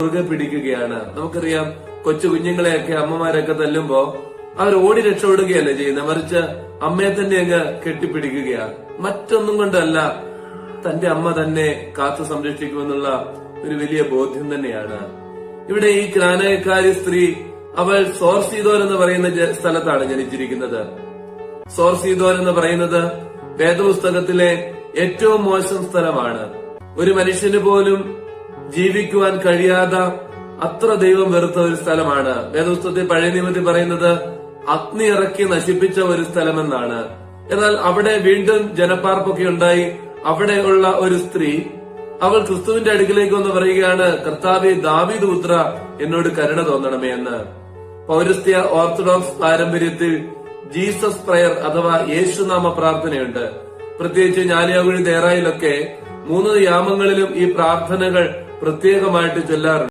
മുറുകെ പിടിക്കുകയാണ്. നമുക്കറിയാം, കൊച്ചു കുഞ്ഞുങ്ങളെയൊക്കെ അമ്മമാരൊക്കെ തല്ലുമ്പോ അവർ ഓടി രക്ഷപ്പെടുകയല്ലേ ചെയ്യുന്നത്, മറിച്ച് അമ്മയെ തന്നെ അങ്ങ് കെട്ടിപ്പിടിക്കുകയാണ്. മറ്റൊന്നും കൊണ്ടല്ല, തന്റെ അമ്മ തന്നെ കാത്തു സംരക്ഷിക്കുമെന്നുള്ള ഒരു വലിയ ബോധ്യം തന്നെയാണ്. ഇവിടെ ഈ ക്നാനയക്കാരി സ്ത്രീ, അവൾ സോർ സീദോൻ എന്ന് പറയുന്ന സ്ഥലത്താണ് ജനിച്ചിരിക്കുന്നത്. സോർ സീദോൻ എന്ന് പറയുന്നത് വേദപുസ്തകത്തിലെ ഏറ്റവും മോശം സ്ഥലമാണ്. ഒരു മനുഷ്യന് പോലും ജീവിക്കുവാൻ കഴിയാത്ത അത്ര ദൈവം വെറുത്ത ഒരു സ്ഥലമാണ്. വേദപുസ്തകത്തിൽ പഴയ നിയമത്തിൽ പറയുന്നത് അഗ്നി ഇറക്കി നശിപ്പിച്ച ഒരു സ്ഥലമെന്നാണ്. എന്നാൽ അവിടെ വീണ്ടും ജനപ്പാർപ്പൊക്കെ ഉണ്ടായി. അവിടെയുള്ള ഒരു സ്ത്രീ, അവൾ ക്രിസ്തുവിന്റെ അടുക്കിലേക്ക് വന്ന് പറയുകയാണ്, കർത്താവേ, ദാവീദ് പുത്ര, എന്നോട് കരുണ തോന്നണമേ എന്ന്. പൗരസ്ത്യ ഓർത്തഡോക്സ് പാരമ്പര്യത്തിൽ ജീസസ് പ്രയർ അഥവാ യേശുനാമ പ്രാർത്ഥനയുണ്ട്. പ്രത്യേകിച്ച് ഞാലിയാകുഴി ദേറായിലൊക്കെ 3 യാമങ്ങളിലും ഈ പ്രാർത്ഥനകൾ പ്രത്യേകമായിട്ട് ചൊല്ലാറുണ്ട്.